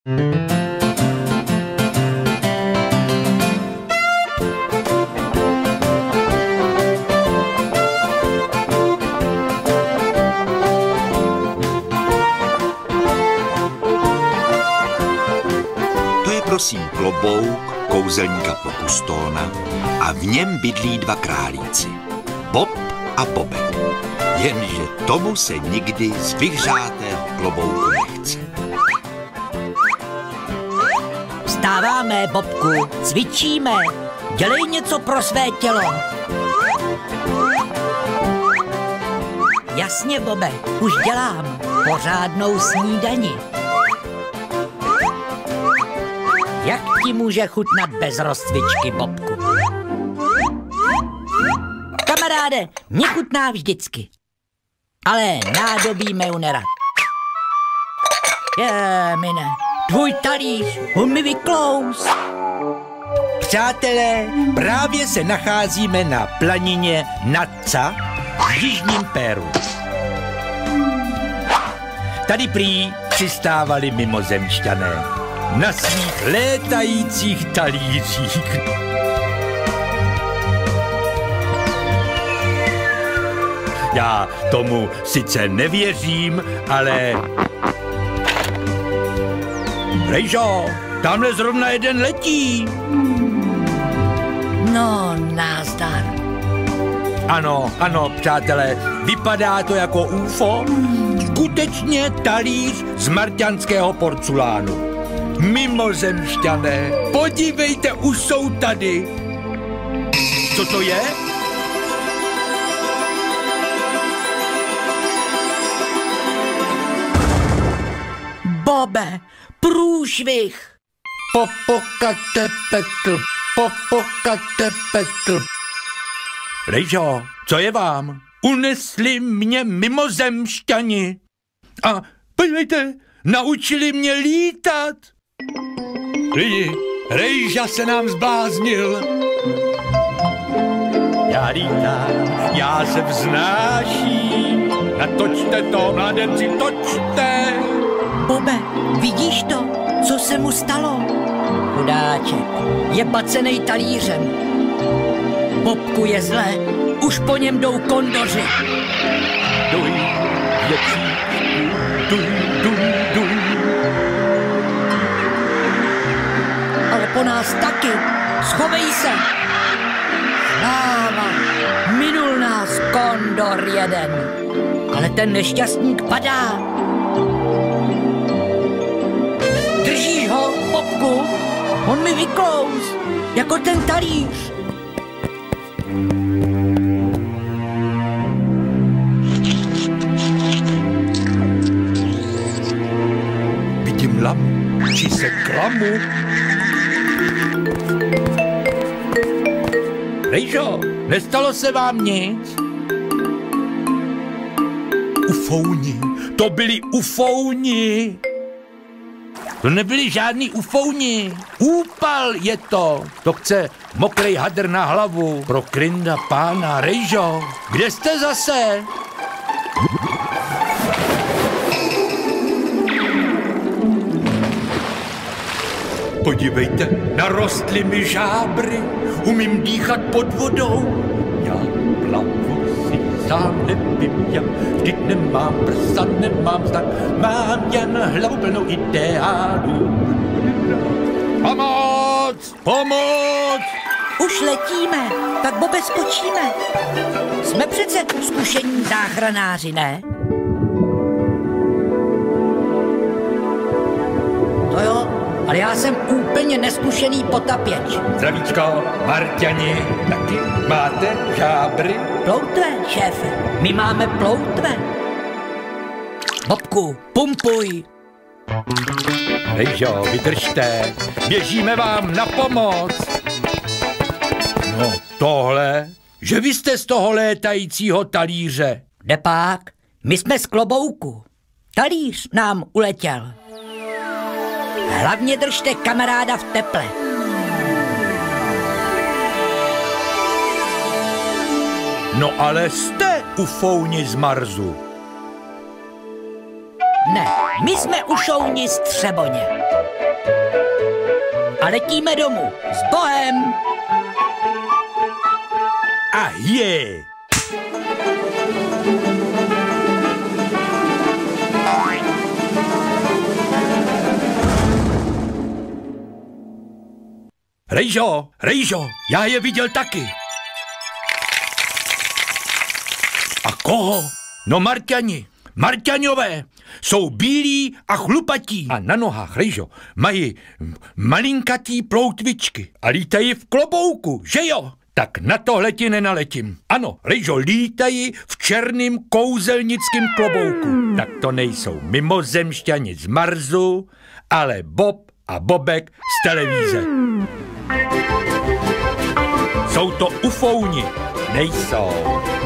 Prosím klobouk kouzelníka Pokustona a v něm bydlí dva králíci, Bob a Bobek. Jenže tomu se nikdy z vyhřátého klobouku nechce. Vstáváme, Bobku, cvičíme, dělej něco pro své tělo. Jasně, Bobe, už dělám pořádnou snídani. Jak ti může chutnat bez rozcvičky, Bobku? Kamaráde, mě chutná vždycky. Ale nádobí mého nerad. Mine, tvůj talíř, on mi vyklous. Přátelé, právě se nacházíme na planině Nadca v jižním Péru. Tady prý přistávali mimozemšťané na svých létajících talířích. Já tomu sice nevěřím, ale... Rejžo, tamhle zrovna jeden letí. No, názdar. Ano, přátelé, vypadá to jako UFO. Skutečně talíř z marťanského porculánu. Mimozemšťané, podívejte, už jsou tady. Co to je? Bobe, průšvih. Popokate petl. Rejžo, co je vám? Unesli mě mimozemšťani. A podívejte, naučili mě lítat. Lidi, Rejža se nám zbláznil. Já lítám, já se vznáším. Natočte to, mladenci, točte. Bobe, vidíš to? Co se mu stalo? Chudáček, je bacenej talířem. Bobku, je zlé, už po něm jdou kondoři. Duj, věcí, duj. Ale po nás taky. Schovej se. Sláva, minul nás kondor jeden. Ale ten nešťastník padá. Držíš ho, Bobku? On mi vyklous, jako ten talíř. Vidím lamu, či se klamu. Rejžo, nestalo se vám nic? Ufouni, to byli ufouni. To nebyli žádný ufouni. Úpal je to. To chce mokrej hadr na hlavu. Pro krinda pána. Rejžo, kde jste zase? Podívejte, narostly mi žábry. Umím dýchat pod vodou. Já plavu si sám, nevím jak. Vždyť nemám prsa, nemám znak. Mám jen hlavu plnou ideálů. Pomoc! Pomoc! Už letíme, tak Bobe skočíme. Jsme přece zkušení záchranáři, ne? To jo, ale já jsem úplně neskušený potapěč. Zdravíčko, Marťani, taky máte žábry? Ploutve, šéfe, my máme ploutve. Bobku, pumpuj. Rejžo, vydržte, běžíme vám na pomoc. No tohle, že vy jste z toho létajícího talíře. Kde pak? My jsme z klobouku. Talíř nám uletěl. Hlavně držte kamaráda v teple. No ale jste ufouni z Marsu. Ne, my jsme ušouni z Třeboně. a letíme domů. S Bohem! A je! Rejžo, já je viděl taky. A koho? No Marťaňové. Jsou bílí a chlupatí. A na nohách, Rejžo, mají malinkatý ploutvičky a lítají v klobouku, že jo? Tak na tohle ti nenaletím. Ano, Rejžo, lítají v černým kouzelnickým klobouku. Tak to nejsou mimozemšťani z Marsu, ale Bob a Bobek z televize. Jsou to ufouni.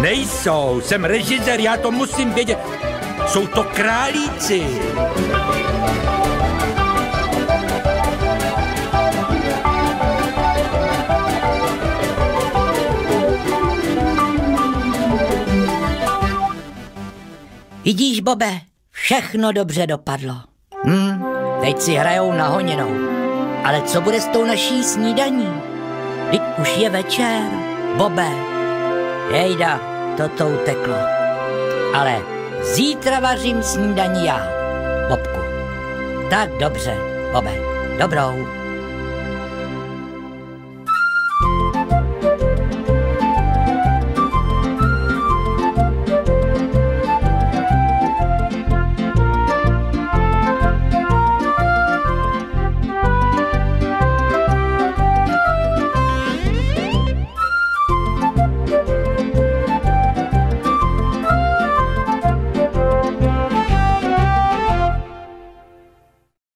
Nejsou. Jsem režisér, já to musím vědět. Jsou to králíci. Vidíš, Bobe, všechno dobře dopadlo. Teď si hrajou na honěnou. Ale co bude s tou naší snídaní? Teď už je večer, Bobe. Jejda, to uteklo. Ale zítra vařím snídaní já, Bobku. Tak dobře, Bobe, dobrou.